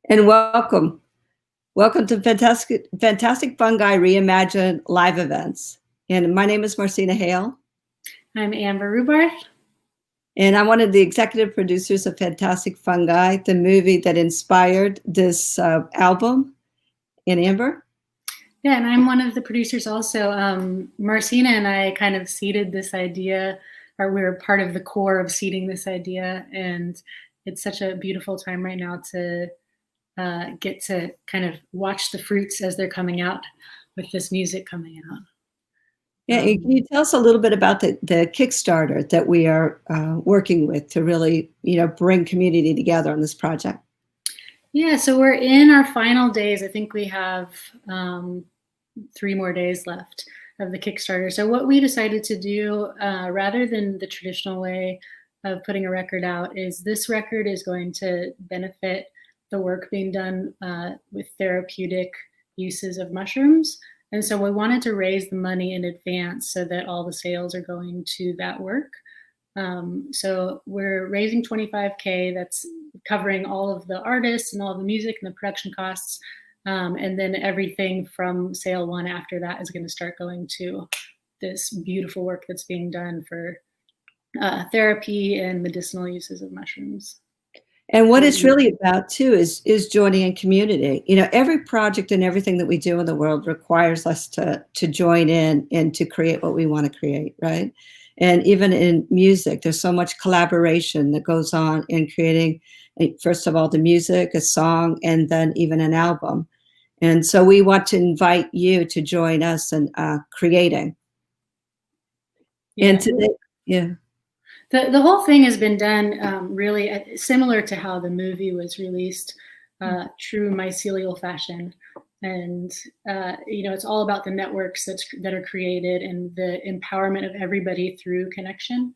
And welcome. Welcome to Fantastic Fungi Reimagine live events. And my name is Marcina Hale. I'm Amber Rubarth. And I'm one of the executive producers of Fantastic Fungi, the movie that inspired this album. And Amber? Yeah, and I'm one of the producers also. Marcina and I kind of seeded this idea, or we're part of the core of seeding this idea. And it's such a beautiful time right now to get to kind of watch the fruits as they're coming out with this music coming out. Yeah, can you tell us a little bit about the Kickstarter that we are working with to really, bring community together on this project? Yeah, so we're in our final days. I think we have 3 more days left of the Kickstarter. So what we decided to do, rather than the traditional way of putting a record out, is this record is going to benefit the work being done with therapeutic uses of mushrooms. And so we wanted to raise the money in advance so that all the sales are going to that work. So we're raising $25K. That's covering all of the artists and all the music and the production costs. And then everything from sale 1 after that is going to start going to this beautiful work that's being done for therapy and medicinal uses of mushrooms. And what it's really about too is joining in community. Every project and everything that we do in the world requires us to join in and to create what we want to create, right? And even in music, there's so much collaboration that goes on in creating, first of all, the music, a song, and then even an album. And so we want to invite you to join us in creating. Yeah. And today, yeah. The whole thing has been done really similar to how the movie was released, true mycelial fashion. And, it's all about the networks that are created and the empowerment of everybody through connection.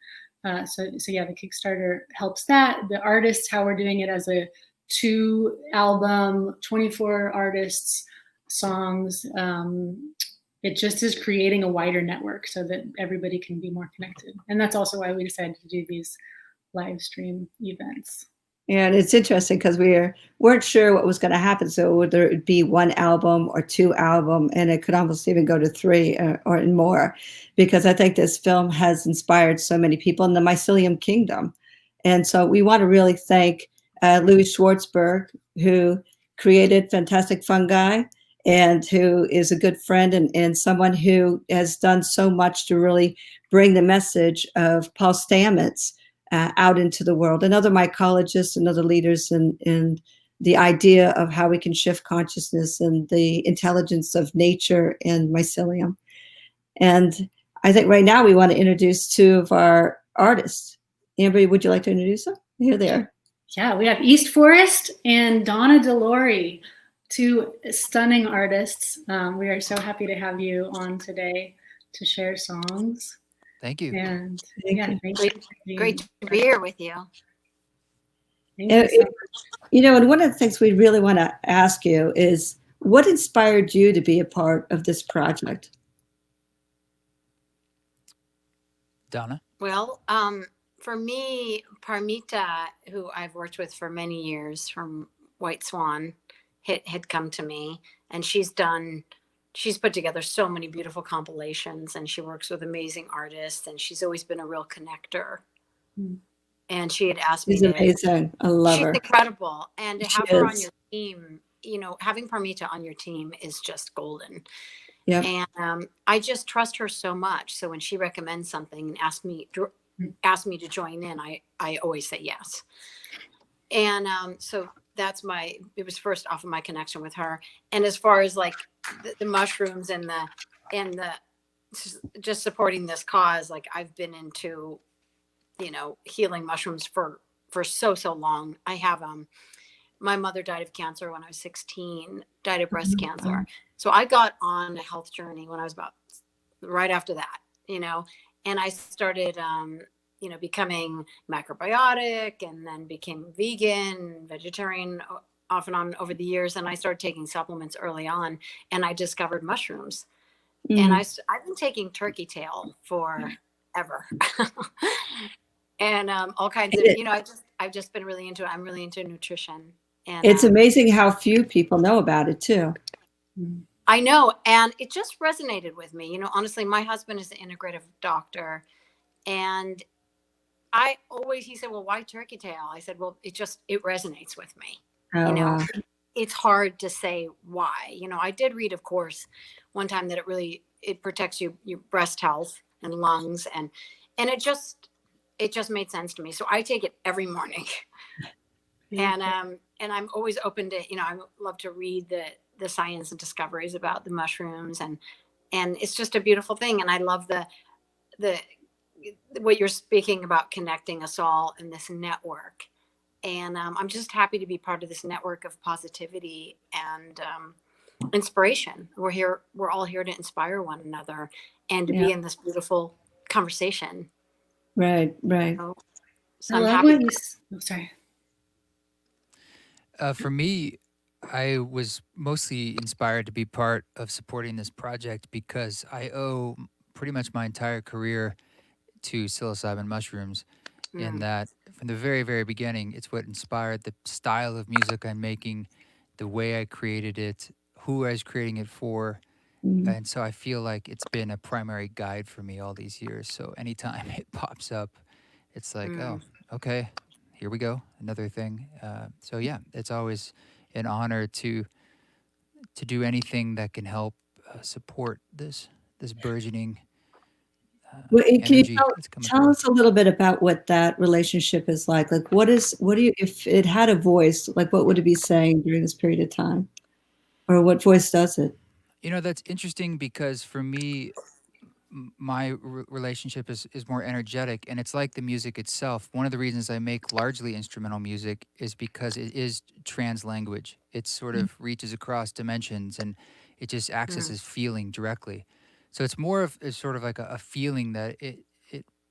So yeah, the Kickstarter helps that. The artists, how we're doing it as a 2-album, 24 artists, songs, it just is creating a wider network so that everybody can be more connected. And that's also why we decided to do these live stream events. Yeah, and it's interesting because we weren't sure what was going to happen. So whether it would be 1 album or 2 albums, and it could almost even go to 3 or more, because I think this film has inspired so many people in the mycelium kingdom. And so we want to really thank Louis Schwartzberg, who created Fantastic Fungi, and who is a good friend and someone who has done so much to really bring the message of Paul Stamets out into the world, and other mycologists and other leaders in the idea of how we can shift consciousness and the intelligence of nature and mycelium. And I think right now we want to introduce 2 of our artists. Amber, would you like to introduce them? Here they are. Yeah, we have East Forest and Donna De Lory, 2 stunning artists. We are so happy to have you on today to share songs. Thank you. And Thank you. Great to be here with you. Thank you so much. And one of the things we really want to ask you is, what inspired you to be a part of this project? Donna? Well, for me, Parmita, who I've worked with for many years from White Swan, had come to me, and she's put together so many beautiful compilations, and she works with amazing artists, and she's always been a real connector. And she had asked me. She's amazing. I love her. She's incredible. And to have She her is. on your team, having Parmita on your team is just golden. Yeah. And I just trust her so much. So when she recommends something and asks me to join in, I always say yes. And so it was first off of my connection with her. And as far as like the mushrooms and the just supporting this cause, like I've been into healing mushrooms for so long. I have, my mother died of cancer when I was 16, died of breast cancer. So I got on a health journey when I was about right after that, and I started, becoming macrobiotic, and then became vegan, vegetarian off and on over the years. And I started taking supplements early on, and I discovered mushrooms. And I've been taking turkey tail forever. And all kinds of, I've just been really into it. I'm really into nutrition. And it's amazing how few people know about it too. I know. And it just resonated with me. Honestly, my husband is an integrative doctor, and he said, well, why turkey tail? I said, well, it resonates with me. Wow. It's hard to say why. I did read, of course, one time that it protects your breast health and lungs, and it just made sense to me. So I take it every morning. And I'm always open to, I love to read the science and discoveries about the mushrooms, and it's just a beautiful thing. And I love the what you're speaking about, connecting us all in this network. And I'm just happy to be part of this network of positivity and inspiration. We're all here to inspire one another and to be in this beautiful conversation. Right. So I I'm love happy. what you. Sorry. For me, I was mostly inspired to be part of supporting this project because I owe pretty much my entire career to psilocybin mushrooms. In that, from the very, very beginning, it's what inspired the style of music I'm making, the way I created it, who I was creating it for. And so I feel like it's been a primary guide for me all these years. So anytime it pops up, it's like, oh, okay, here we go, another thing. So yeah, it's always an honor to do anything that can help support this burgeoning Well, can you energy that's coming tell forth. us a little bit about what that relationship is like? Like, what do you, if it had a voice, like what would it be saying during this period of time? Or what voice does it? That's interesting because for me, my relationship is more energetic, and it's like the music itself. One of the reasons I make largely instrumental music is because it is trans language. It sort of reaches across dimensions, and it just accesses feeling directly. So it's more of it's sort of like a feeling that it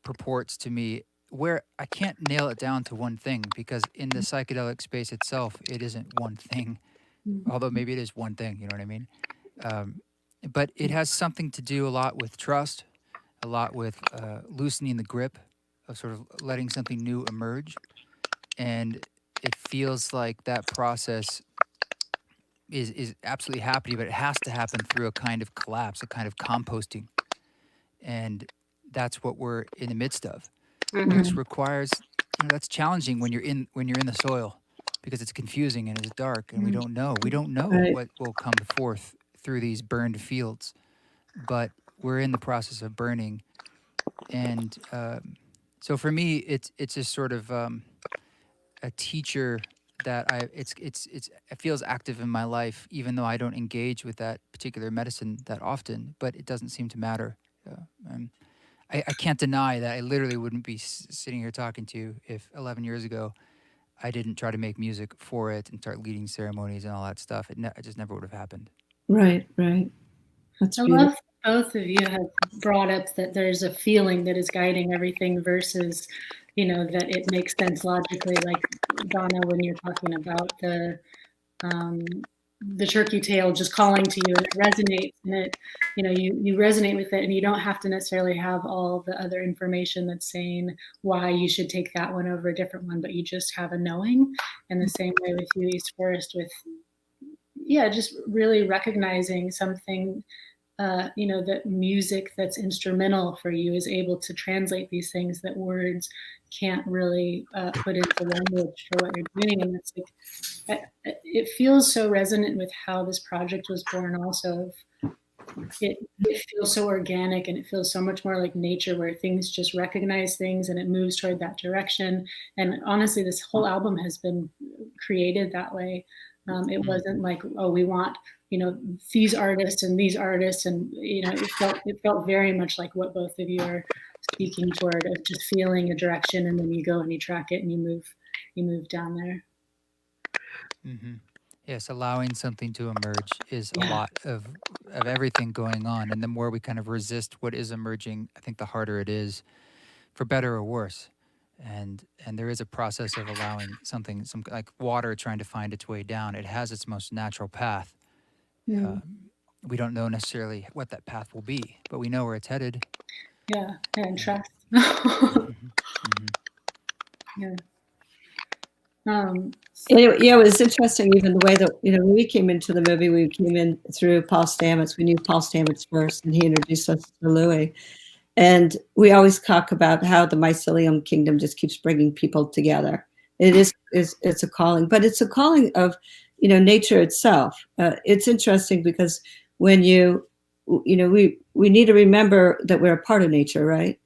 purports to me, where I can't nail it down to one thing, because in the psychedelic space itself, it isn't one thing. Although maybe it is one thing, you know what I mean? But it has something to do a lot with trust, a lot with loosening the grip of sort of letting something new emerge. And it feels like that process is absolutely happening, but it has to happen through a kind of collapse, a kind of composting. And that's what we're in the midst of, which requires, that's challenging when you're in the soil, because it's confusing and it's dark and we don't know Right. what will come forth through these burned fields. But we're in the process of burning, and so for me, it's just sort of a teacher that it feels active in my life, even though I don't engage with that particular medicine that often. But it doesn't seem to matter. I can't deny that I literally wouldn't be sitting here talking to you if 11 years ago I didn't try to make music for it and start leading ceremonies and all that stuff. It just never would have happened. Right. That's I beautiful. love both of you have brought up that there's a feeling that is guiding everything versus, that it makes sense logically. Like Donna, when you're talking about the turkey tail just calling to you, and it resonates, and it, you resonate with it, and you don't have to necessarily have all the other information that's saying why you should take that one over a different one, but you just have a knowing. And the same way with you, East Forest, with just really recognizing something, that music that's instrumental for you is able to translate these things that words can't really put into language for what you're doing. And it's like, it feels so resonant with how this project was born also. It feels so organic, and it feels so much more like nature, where things just recognize things and it moves toward that direction. And honestly, this whole album has been created that way. It wasn't like, oh, we want, these artists and these artists, and it felt very much like what both of you are speaking toward, of just feeling a direction, and then you go and you track it and you move down there. Mm-hmm. Yes, allowing something to emerge is a Yeah. lot of everything going on, and the more we kind of resist what is emerging, I think the harder it is, for better or worse. And there is a process of allowing something, some like water trying to find its way down. It has its most natural path. Mm. We don't know necessarily what that path will be, but we know where it's headed. Yeah, and trust. Mm-hmm. Mm-hmm. Yeah. It was interesting, even the way that, when we came into the movie, we came in through Paul Stamets. We knew Paul Stamets first, and he introduced us to Louis. And we always talk about how the mycelium kingdom just keeps bringing people together. It's a calling, but it's a calling of, nature itself. It's interesting because when we need to remember that we're a part of nature, right?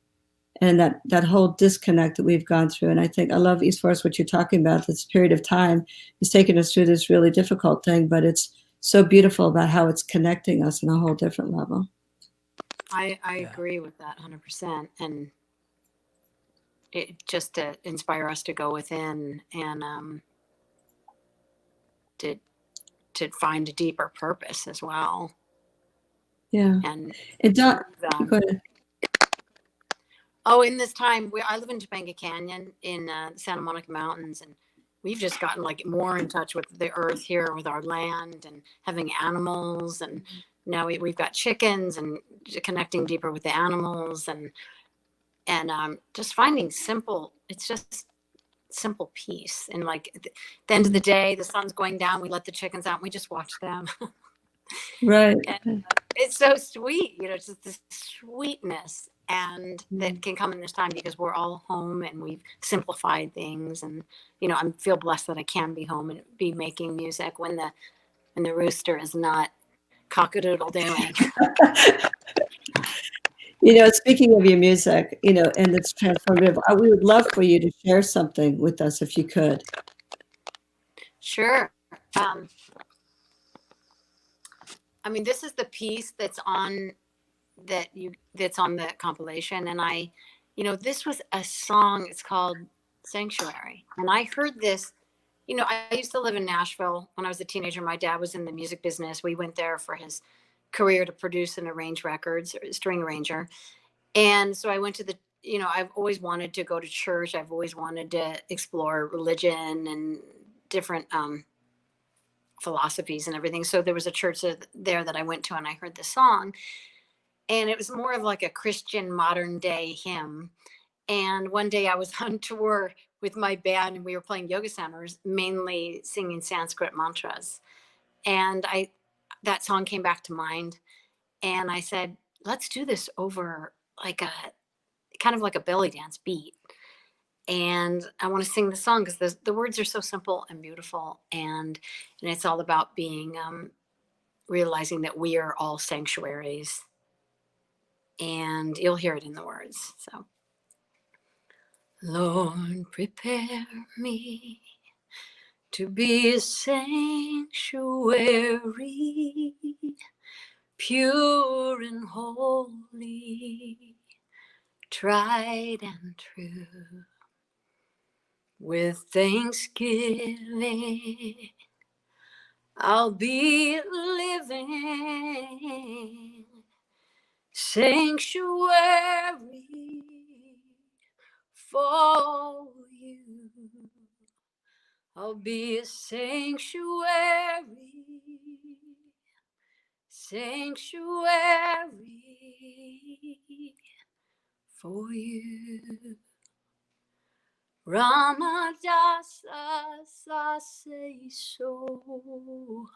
And that whole disconnect that we've gone through. And I think I love, East Forest, what you're talking about. This period of time is taking us through this really difficult thing, but it's so beautiful about how it's connecting us on a whole different level. I agree with that 100%. And it just to inspire us to go within and to find a deeper purpose as well. Yeah. And Go ahead. Oh, in this time, I live in Topanga Canyon in the Santa Monica Mountains, and we've just gotten like more in touch with the earth here, with our land, and having animals. And now we've got chickens, and connecting deeper with the animals, and just finding simple. It's just simple peace. And like at the end of the day, the sun's going down. We let the chickens out. And we just watch them. Right. And it's so sweet, it's just this sweetness and that can come in this time because we're all home and we've simplified things. And I feel blessed that I can be home and be making music when the rooster is not cock-a-doodle doing. Speaking of your music, and it's transformative, we would love for you to share something with us if you could. Sure. This is the piece that's on the compilation. And this was a song, it's called Sanctuary. And I heard this, I used to live in Nashville when I was a teenager. My dad was in the music business. We went there for his career to produce and arrange records, or string arranger. And so I went to I've always wanted to go to church. I've always wanted to explore religion and different philosophies and everything. So there was a church there that I went to, and I heard this song. And it was more of like a Christian modern day hymn. And one day I was on tour with my band, and we were playing yoga centers, mainly singing Sanskrit mantras. And that song came back to mind. And I said, let's do this over like a kind of like a belly dance beat. And I want to sing the song because the words are so simple and beautiful. And it's all about being, realizing that we are all sanctuaries. And you'll hear it in the words. So, Lord, prepare me to be a sanctuary, pure and holy, tried and true. With thanksgiving, I'll be a living sanctuary for you. I'll be a sanctuary for you. Ramadasa sase soham.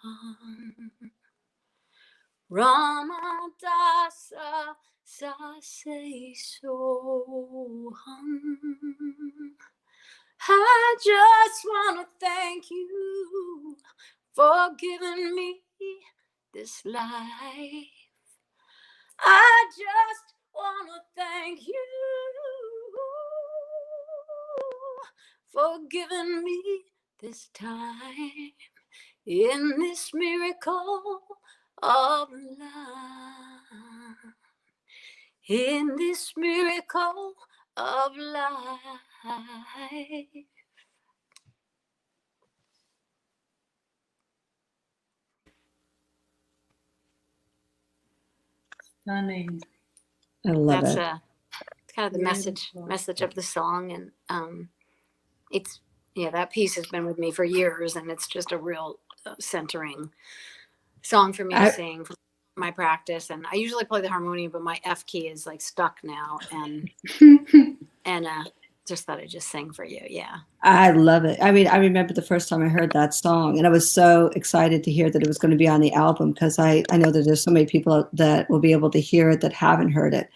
Ramadasa sase soham. I just want to thank you for giving me this life. I just want to thank you for giving me this time in this miracle of life. in this miracle of life. Stunning. I love That's it. kind of the message of the song, and it's that piece has been with me for years, and it's just a real centering song for me to sing for my practice. And I usually play the harmonium, but my F key is like stuck now, and just thought I'd just sing for you. Yeah, I love it. I mean, I remember the first time I heard that song, and I was so excited to hear that it was going to be on the album, because I know that there's so many people that will be able to hear it that haven't heard it.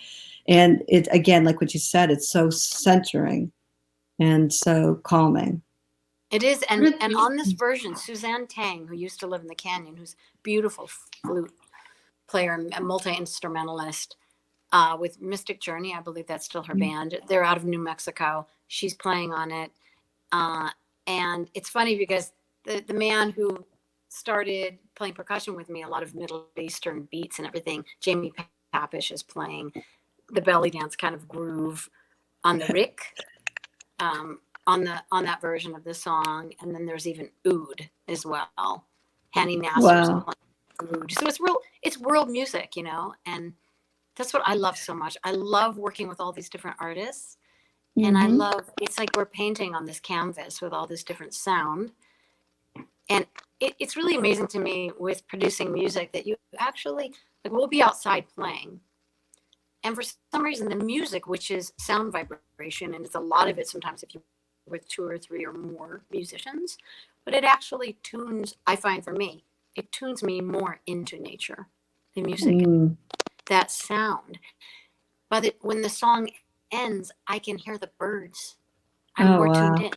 And it, again, like what you said, it's so centering and so calming. it is. And on this version, Suzanne Tang, who used to live in the Canyon, who's a beautiful flute player, a multi-instrumentalist, with Mystic Journey, I believe that's still her band. They're out of New Mexico. She's playing on it. And it's funny because the man who started playing percussion with me, a lot of Middle Eastern beats and everything, Jamie Papish, is playing the belly dance kind of groove on the Rick, on that version of the song. And then there's even oud as well. Hanny Masters playing oud. So it's world music, and that's what I love so much. I love working with all these different artists. And I love, it's like we're painting on this canvas with all this different sound. And it's really amazing to me with producing music that you actually, like, we'll be outside playing. And for some reason, the music, which is sound vibration, and it's a lot of it sometimes if you with 2 or 3 or more musicians, but it actually tunes, I find for me, it tunes me more into nature, the music, that sound. But when the song ends, I can hear the birds. I'm more tuned in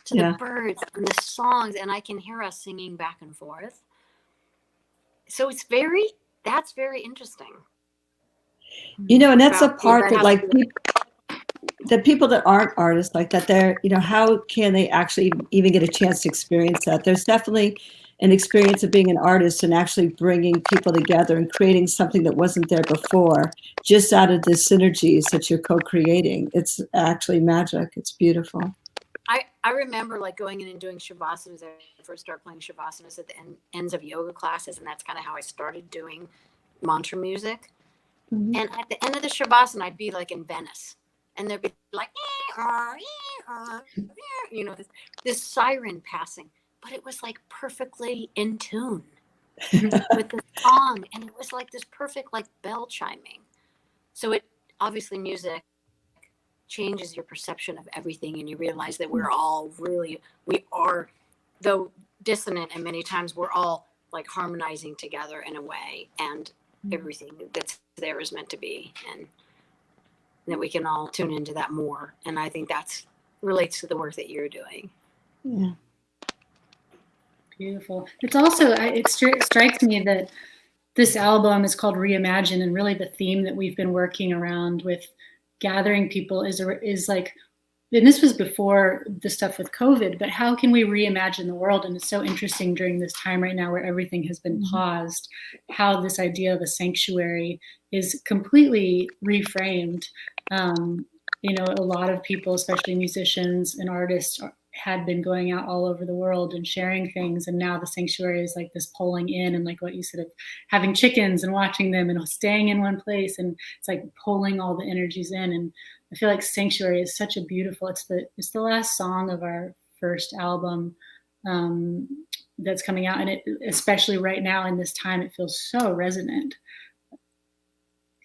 to the birds and the songs, and I can hear us singing back and forth. So that's very interesting. And that's a part that, like, the people that aren't artists like that, they're, how can they actually even get a chance to experience that? There's definitely an experience of being an artist and actually bringing people together and creating something that wasn't there before, just out of the synergies that you're co-creating. It's actually magic. It's beautiful. I remember like going in and doing shavasanas. I first started playing shavasanas at the ends of yoga classes, and that's kind of how I started doing mantra music. And at the end of the shavasana, I'd be like in Venice, and there'd be like, this siren passing, but it was like perfectly in tune with the song, and it was like this perfect like bell chiming. So it obviously, music changes your perception of everything, and you realize that we are, though dissonant, and many times we're all like harmonizing together in a way, and everything that's there is meant to be, and that we can all tune into that more. And I think that's relates to the work that you're doing. Yeah. Beautiful. It's also, it strikes me that this album is called Reimagine, and really the theme that we've been working around with gathering people is like, and this was before the stuff with COVID, but how can we reimagine the world? And it's so interesting during this time right now where everything has been paused, how this idea of a sanctuary is completely reframed. A lot of people, especially musicians and artists, had been going out all over the world and sharing things, and now the sanctuary is like this pulling in, and like what you said of having chickens and watching them and staying in one place, and it's like pulling all the energies in. And I feel like Sanctuary is such a beautiful, it's the last song of our first album that's coming out, and it, especially right now in this time, it feels so resonant.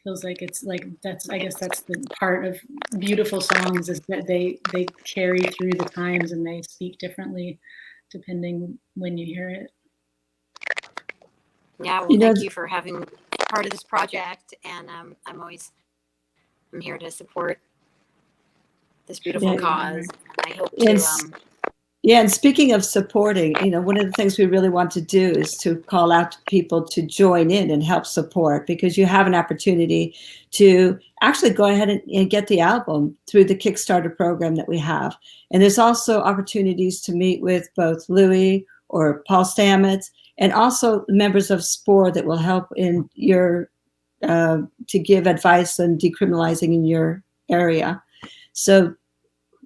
Feels like it's like, I guess that's the part of beautiful songs, is that they carry through the times and they speak differently depending when you hear it. Yeah, well, thank you for having part of this project, and I'm here to support this beautiful cause. I hope to and speaking of supporting, one of the things we really want to do is to call out to people to join in and help support, because you have an opportunity to actually go ahead and get the album through the Kickstarter program that we have. And there's also opportunities to meet with both Louis or Paul Stamets, and also members of SPORE that will help in your to give advice on decriminalizing in your area. So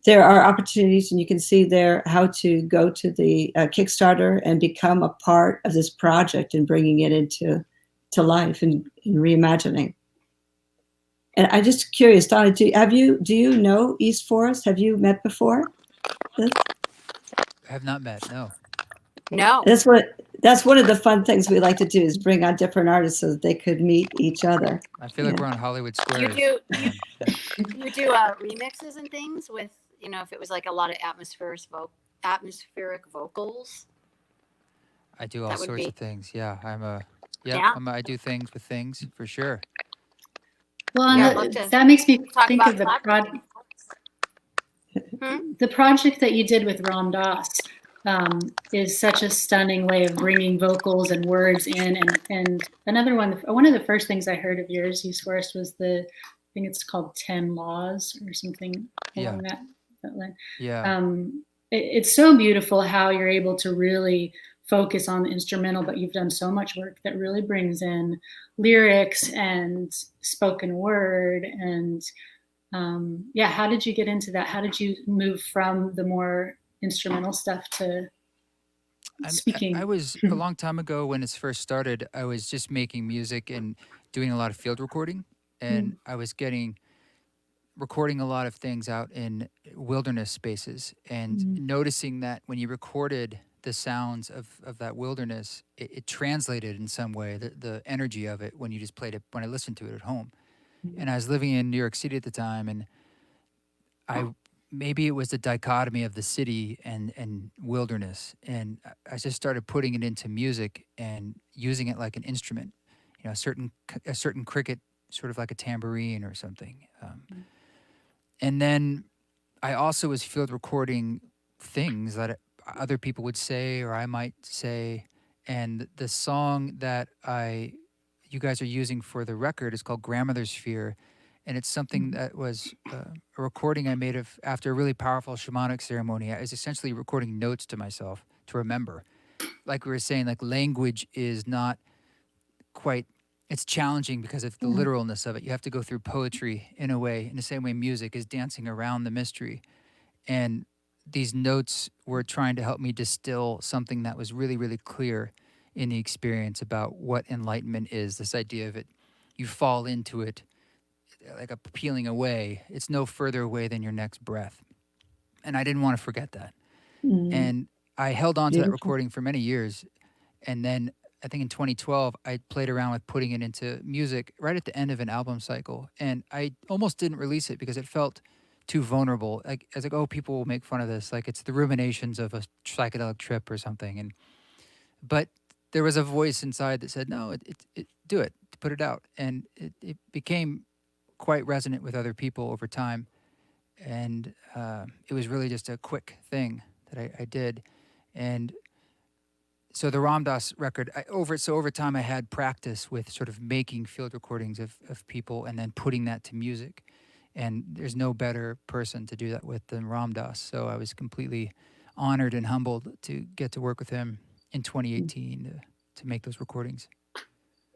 there are opportunities, and you can see there how to go to the Kickstarter and become a part of this project and bringing it into life and reimagining. And I'm just curious, Donna, do you know East Forest? Have you met before? I have not met, no. No. That's one of the fun things we like to do, is bring on different artists so that they could meet each other. I feel like we're on Hollywood Squares. You do remixes and things with, if it was like a lot of atmospheric vocals. I do all sorts of things. Yeah, I do things with things for sure. Well, that makes me think of the project that you did with Ram Dass. Is such a stunning way of bringing vocals and words in. And another one of the first things I heard of yours, East Forest, was I think it's called 10 Laws or something along that line. Yeah. It's so beautiful how you're able to really focus on the instrumental, but you've done so much work that really brings in lyrics and spoken word. And how did you get into that? How did you move from the more instrumental stuff to speaking? I was a long time ago when it first started. I was just making music and doing a lot of field recording, and I was recording a lot of things out in wilderness spaces, and noticing that when you recorded the sounds of that wilderness, it translated in some way the energy of it when you just played it, when I listened to it at home. And I was living in New York City at the time, and maybe it was the dichotomy of the city and wilderness. And I just started putting it into music and using it like an instrument, a certain cricket, sort of like a tambourine or something. And then I also was field recording things that other people would say, or I might say. And the song that you guys are using for the record is called Grandmother Sphere. And it's something that was a recording I made after a really powerful shamanic ceremony. I was essentially recording notes to myself to remember. Like we were saying, like language is not quite, it's challenging because of the literalness of it. You have to go through poetry in a way, in the same way music is dancing around the mystery. And these notes were trying to help me distill something that was really, really clear in the experience about what enlightenment is, this idea of it. You fall into it like a peeling away. It's no further away than your next breath. And I didn't want to forget that. And I held on to that recording for many years. And then I think in 2012, I played around with putting it into music right at the end of an album cycle. And I almost didn't release it because it felt too vulnerable. Like, I was like, oh, people will make fun of this. Like, it's the ruminations of a psychedelic trip or something. But there was a voice inside that said, no, do it, put it out. And it became quite resonant with other people over time. And it was really just a quick thing that I did. And so the Ram Dass record, over time I had practice with sort of making field recordings of people and then putting that to music. And there's no better person to do that with than Ram Dass. So I was completely honored and humbled to get to work with him in 2018 to make those recordings.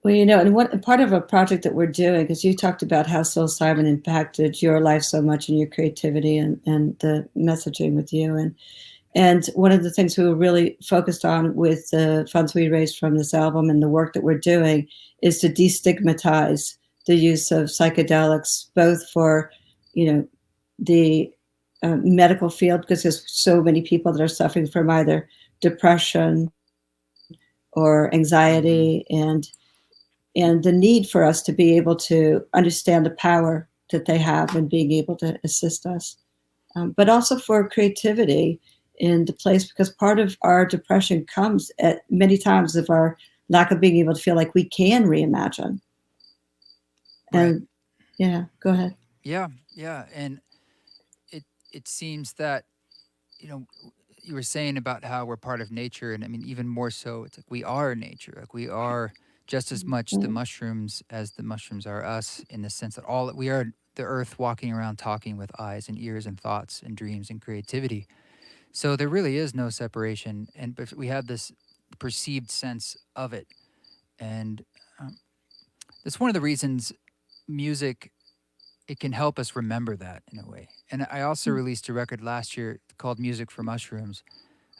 Well, and what part of a project that we're doing, because you talked about how psilocybin impacted your life so much and your creativity and the messaging with you. And one of the things we were really focused on with the funds we raised from this album and the work that we're doing is to destigmatize the use of psychedelics, both for, the medical field, because there's so many people that are suffering from either depression or anxiety, and the need for us to be able to understand the power that they have and being able to assist us. But also for creativity in the place, because part of our depression comes at many times of our lack of being able to feel like we can reimagine. And go ahead. Yeah. And it seems that, you were saying about how we're part of nature. And I mean, even more so, it's like we are nature. Like we are just as much the mushrooms as the mushrooms are us, in the sense that we are the earth walking around talking with eyes and ears and thoughts and dreams and creativity. So there really is no separation, but we have this perceived sense of it. And That's one of the reasons music, it can help us remember that in a way. And I also released a record last year called Music for Mushrooms,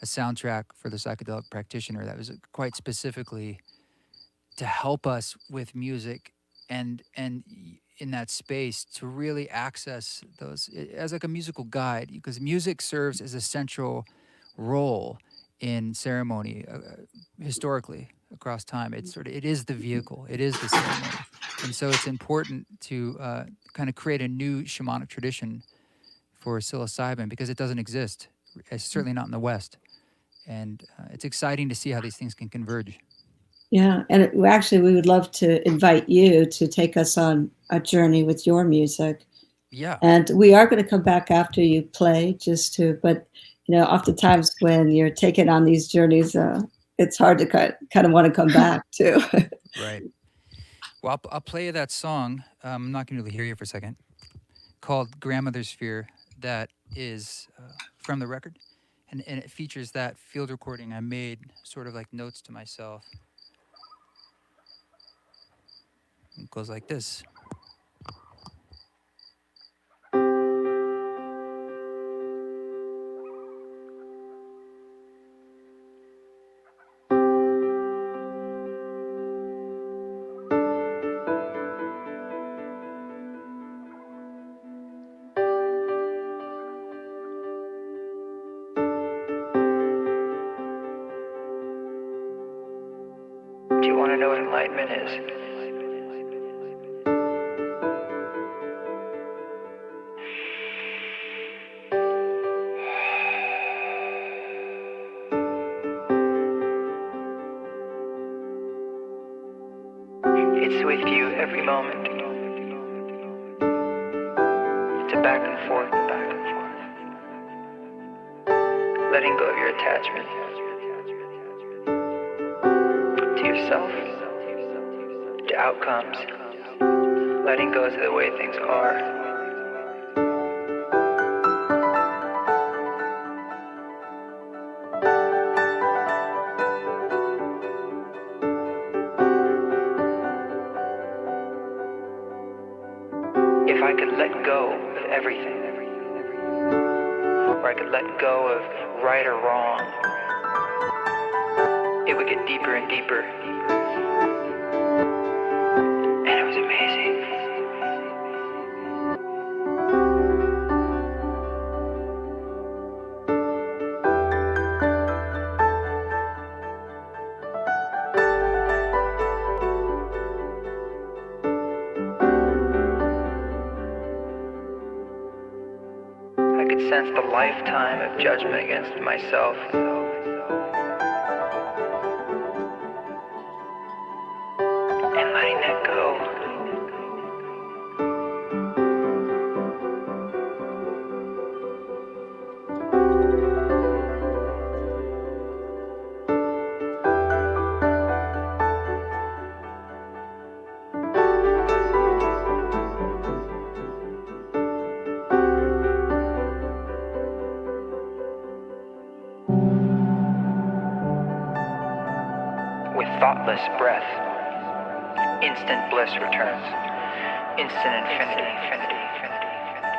a soundtrack for the psychedelic practitioner that was quite specifically to help us with music and in that space to really access those as like a musical guide, because music serves as a central role in ceremony historically across time. It is the vehicle, it is the ceremony, and so it's important to kind of create a new shamanic tradition for psilocybin because it doesn't exist. It's certainly not in the West, and it's exciting to see how these things can converge. Yeah, and actually, we would love to invite you to take us on a journey with your music. Yeah. And we are going to come back after you play, but oftentimes when you're taking on these journeys, it's hard to kind of want to come back too. Right. Well, I'll play you that song. I'm not going to really hear you for a second. Called "Grandmother's Fear," that is from the record, and it features that field recording I made, sort of like notes to myself. It goes like this. Do you want to know what enlightenment is? It's with you every moment. It's a back and forth, back and forth. Letting go of your attachment to yourself, to outcomes. Letting go to the way things are. If I could let go of everything, or I could let go of right or wrong, it would get deeper and deeper. And it was amazing. I could sense the lifetime of judgment against myself. And letting that go. With thoughtless breath, instant bliss returns. Instant infinity, infinity, infinity, infinity.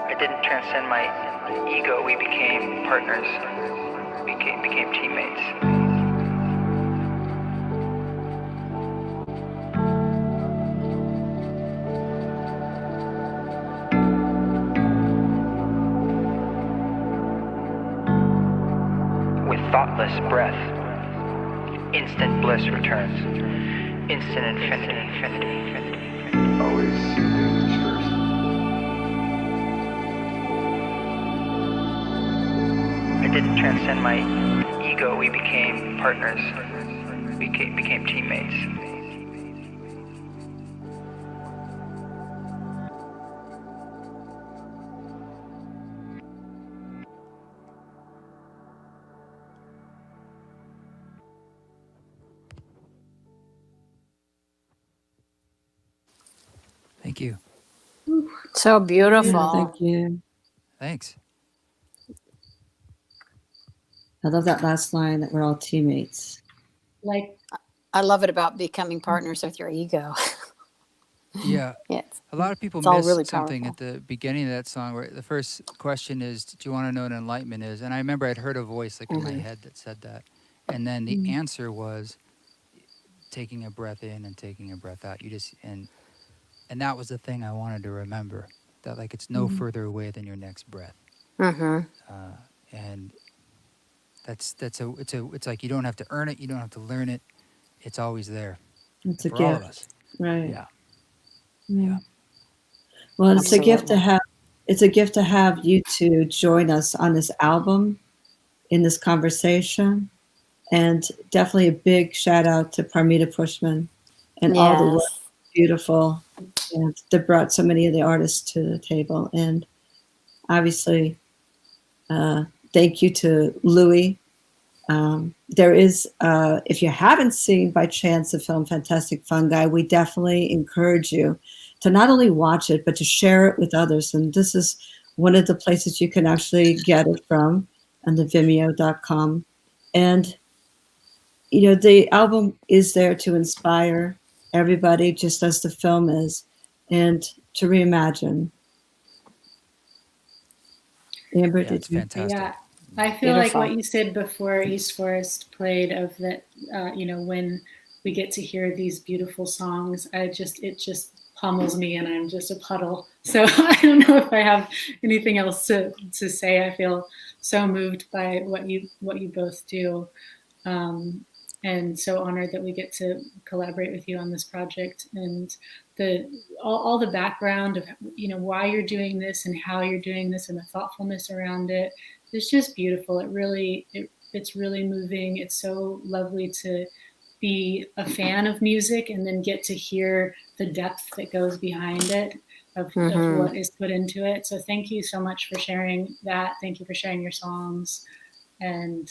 I didn't transcend my ego. We became partners. We became teammates. Thoughtless breath, instant bliss returns. Instant infinity, infinity, infinity, infinity. Always first. I didn't transcend my ego. We became partners. We became teammates. Thank you. So beautiful. Yeah, thank you. Thanks. I love that last line that we're all teammates. Like, I love it about becoming partners with your ego. Yeah. Yeah, A lot of people it's all miss really something powerful. at the beginning of that song where the first question is, do you want to know what enlightenment is? And I remember I'd heard a voice like in my head that said that. And then the answer was taking a breath in and taking a breath out. You just, and that was the thing I wanted to remember, that like it's no further away than your next breath. And it's like you don't have to earn it, you don't have to learn it. It's always there. It's a for all of gift, us. right? Yeah. Yeah. Well, it's a gift to Absolutely. have. It's a gift to have you two join us on this album, in this conversation, and definitely a big shout out to Parmita Pushman and all the work, Yes. beautiful, and that brought so many of the artists to the table. And obviously, thank you to Louis. There is, if you haven't seen by chance the film Fantastic Fungi, we definitely encourage you to not only watch it, but to share it with others. And this is one of the places you can actually get it from, on the Vimeo.com. And, you know, the album is there to inspire everybody, just as the film is, and to reimagine. Amber, Yeah, it's fantastic. yeah, I feel like Beautiful. what you said before East Forest played, of that, you know, when we get to hear these beautiful songs, it just pummels me and I'm just a puddle. So I don't know if I have anything else to say. I feel so moved by what you both do. And so honored that we get to collaborate with you on this project, and all the background of, you know, why you're doing this and how you're doing this and the thoughtfulness around it. It's just beautiful. It's really moving. It's so lovely to be a fan of music and then get to hear the depth that goes behind it, of what is put into it. So thank you so much for sharing that. Thank you for sharing your songs, and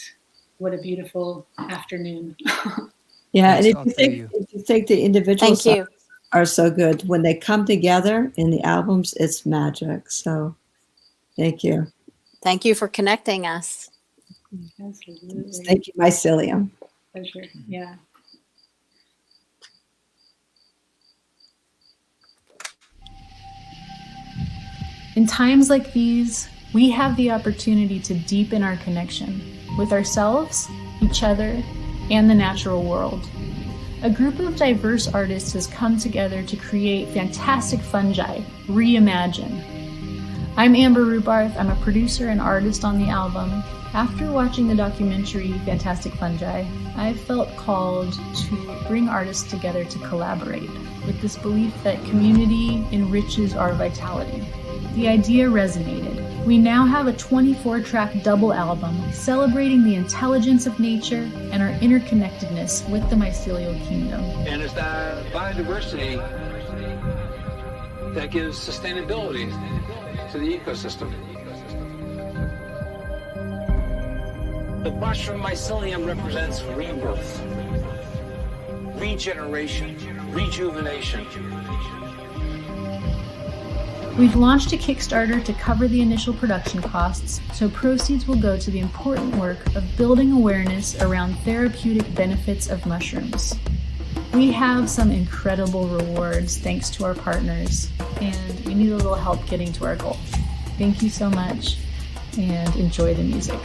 what a beautiful afternoon. Yeah, and Thanks if you think the individual Thank you. songs are so good, when they come together in the albums, it's magic. So thank you. Thank you for connecting us. Absolutely. Thank you, mycelium. Pleasure. Yeah. In times like these, we have the opportunity to deepen our connection with ourselves, each other, and the natural world. A group of diverse artists has come together to create Fantastic Fungi, Reimagine. I'm Amber Rubarth. I'm a producer and artist on the album. After watching the documentary Fantastic Fungi, I felt called to bring artists together to collaborate, with this belief that community enriches our vitality. The idea resonated. We now have a 24-track double album celebrating the intelligence of nature and our interconnectedness with the mycelial kingdom. And it's that biodiversity that gives sustainability to the ecosystem. The mushroom mycelium represents rebirth, regeneration, rejuvenation. We've launched a Kickstarter to cover the initial production costs, so proceeds will go to the important work of building awareness around therapeutic benefits of mushrooms. We have some incredible rewards thanks to our partners, and we need a little help getting to our goal. Thank you so much, and enjoy the music.